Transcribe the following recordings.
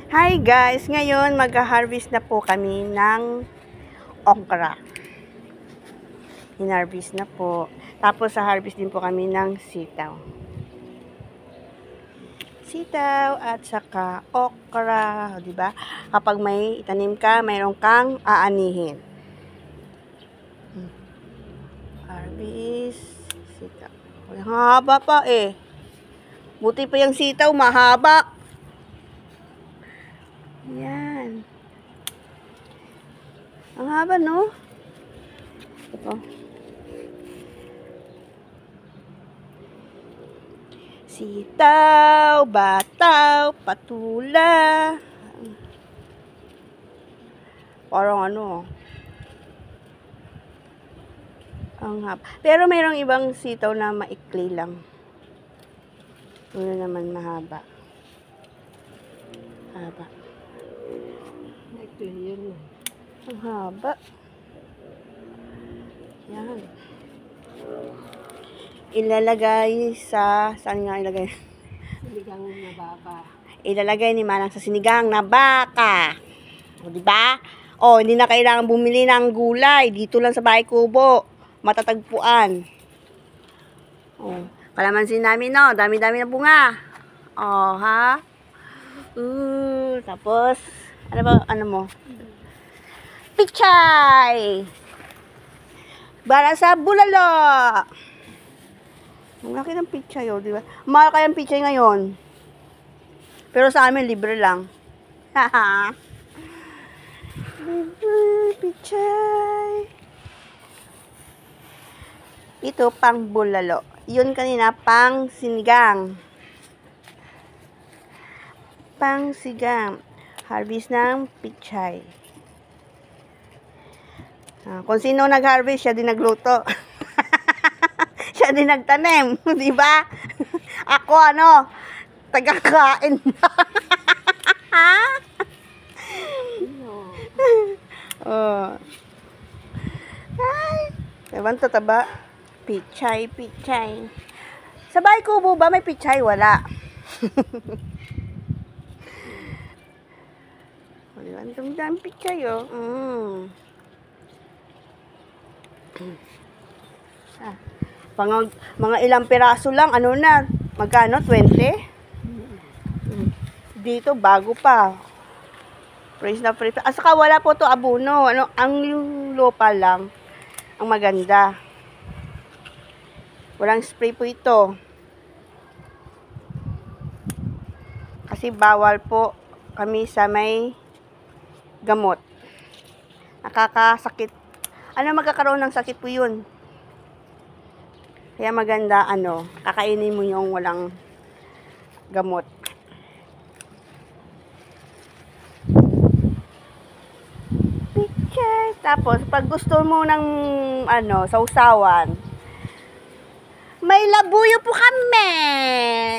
Hi guys! Ngayon mag-harvest na po kami ng okra. Hinarvest na po. Tapos sa harvest din po kami ng sitaw. Sitaw at saka okra, di ba? Kapag may itanim ka, mayroon kang aanihin. Harvest sitaw. Haba pa eh. Buti pa yung sitaw, mahaba. Yan. Ang haba, no? Ito. Sitaw, bataw, patula. Parang ano. Ang haba. Pero mayroong ibang sitaw na maikli lang. Ano naman mahaba. Haba. Yun. Ang haba. Yan. Ilalagay sa... Saan nga ilagay? Sinigang na baka. Ilalagay ni Manang sa sinigang na baka. O, diba? O, hindi na kailangan bumili ng gulay. Dito lang sa Bahay Kubo. Matatagpuan. O, kalamansin namin, no? Dami-dami na bunga. O, ha? Tapos, ano ba, ano mo? Pichay! Para sa bulalo! Ang laki ng pichay, oh, di ba? Mahal kaya ang pichay ngayon. Pero sa amin, libre lang. Haha. Libre, pichay. Ito, pang bulalo. Yun kanina, pang sinigang. Pang sigang. Harvest ng pichay. Kung sino nag-harvest, siya din nagluto. Siya din nagtanim, di ba? Ako ano, tagakain. Oh. Ay, ewan tataba. Pichay, pichay. Sa Bahay Kubo ba may pichay? Wala. Ang dami pichay, oh. Mga ilang piraso lang, ano na, magkano? 20? Dito, bago pa. Praise na praise. Saka wala po to abono. Ano, ang yung lupa lang, ang maganda. Walang spray po ito. Kasi bawal po kami sa may gamot. Nakakasakit. Ano magkakaroon ng sakit po yun? Kaya maganda, ano, kakainin mo yung walang gamot. Picture. Tapos, pag gusto mo ng, ano, sausawan, may labuyo po kami.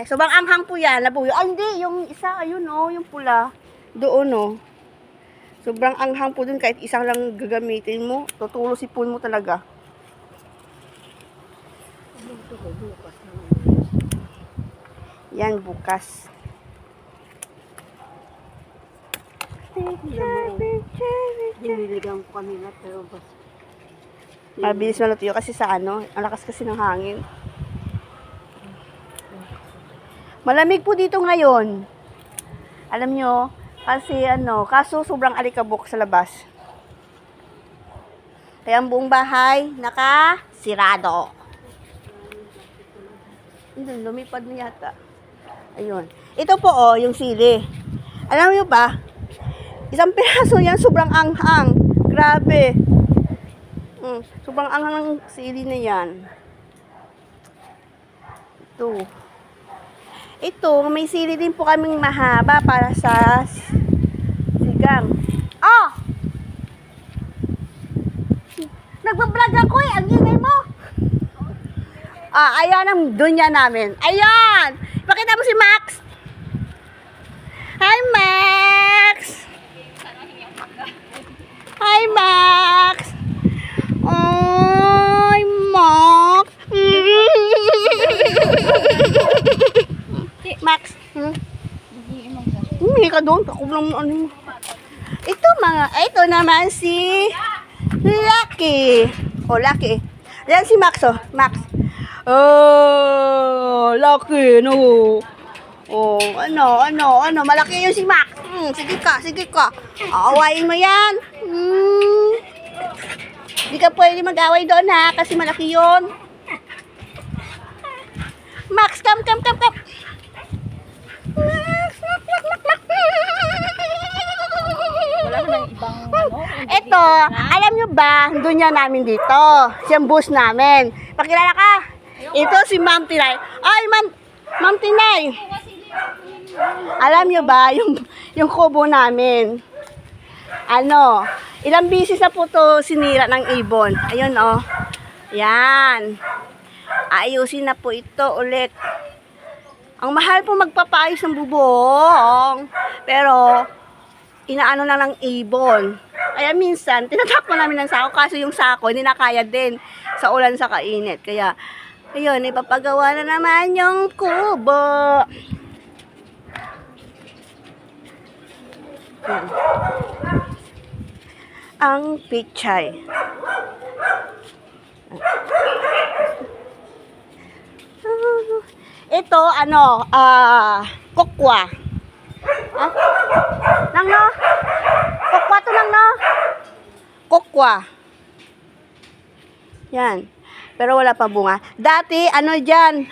Sobrang anghang po yan, labuyo. Ay, hindi, yung isa, ayun, oh, yung pula. Doon, oh. Sobrang anghang po dun, kahit isang lang gagamitin mo, tutulo sipon mo talaga. Yan, bukas. Diniligang ko kanina pero bas. Mabilis malutuyo kasi sa ano, ang lakas kasi ng hangin. Malamig po dito ngayon. Alam nyo, kasi ano, kaso sobrang alikabok sa labas. Kaya ang buong bahay nakasirado. Lumipad na yata. Ayun. Ito po oh, yung sili. Alam nyo ba, isang piraso yan, sobrang anghang. Grabe. Sobrang anghang ng sili na yan. Ito, may sili din po kaming mahaba para sa sigang. Oh! Nagbablog ako eh, ang ingay mo. Ayan ang dunya namin. Ayan! Pakita mo si Max. Hi, Max! Hi, Max! Hi, Max! Max! tumingin ka doon. Ako lang ano mo. Ito naman si Lucky. Oh, Lucky. Yan si Max, oh. Max. Oh, Lucky, no. Oh, ano. Malaki yun si Max. Sige ka. Aawayin mo yan. Hindi ka pwede mag-away doon, ha? Kasi malaki yun. Max, come. Max. Wala namang ibang ano. Ito, alam nyo ba, doon yan namin dito. Siyang bus namin. Pakilala ka. Ito si Ma'am Tinay. Ay, Ma'am Tinay. Alam nyo ba, yung kubo namin, ilang bisis na po to sinira ng ibon. Ayun, oh. Yan. Ayusin na po ito ulit. Ang mahal po magpapaayos ng bubong. Pero, inaano na ng ibon. Kaya minsan, tinatakbo namin ng sako. Kaso yung sako, hindi na kaya din sa ulan sa kainit. Kaya, ayun, ipapagawa na naman yung kubo. Yan. Ang pichay. Ito, kokwa. Nang no? Kokwa to nang no? Kokwa. Yan. Pero wala pa bunga. Dati, dyan,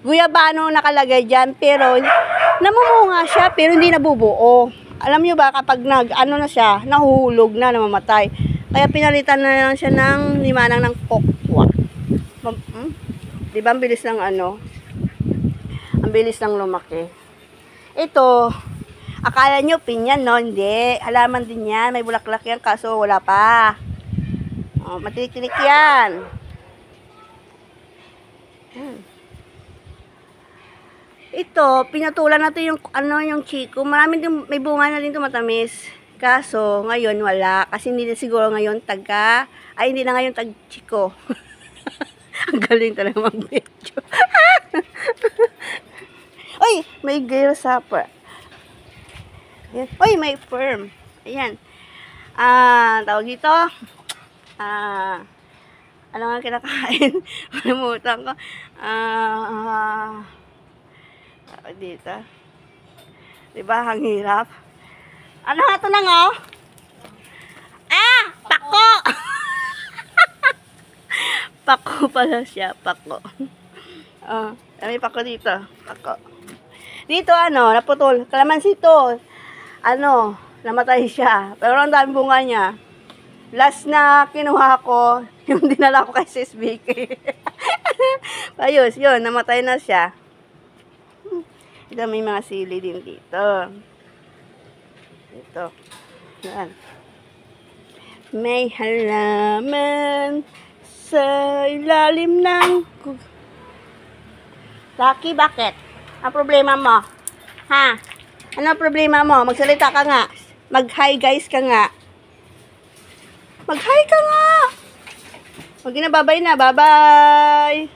guyabano nakalagay dyan, pero namumunga siya, pero hindi nabubuo. Alam nyo ba, kapag na siya, nahuhulog na, namamatay. Kaya pinalitan na lang siya ng limanang ng kokwa. Diba, ang bilis ng ang bilis ng lumaki. Ito, akala nyo pinyan, no? Hindi. Halaman din yan. May bulaklak yan, kaso wala pa. Oh, matinik-tinik yan. Ito, pinatulan natin yung chiko. Marami din, may bunga na din ito matamis. Kaso, ngayon wala. Kasi hindi na siguro ngayon hindi na ngayon tag-chiko. Ang galing talaga mag-video. Uy, may grasshopper. Ayan. Uy, may firm. Ayan. Tawag dito. Ano nga kinakain? Kalimutan ko. Dito. Diba, ang hirap. Ano nga ito na nga? Pako! Pako pala siya, pako. May pako dito. Pako. Dito, naputol. Kalamansi ito. Namatay siya. Pero ang dami bunga niya. Last na kinuha ko, yung dinala ko kay Sis Vicky. Ayos, yun, namatay na siya. Ito, may mga sili din dito. Ito. Yan. May halaman sa ilalim ng... Lucky, bakit? Ang problema mo? Ha? Ano ang problema mo? Magsalita ka nga. Mag-hi guys ka nga. Mag-hi ka nga! Huwag na, bye-bye na. Bye-bye!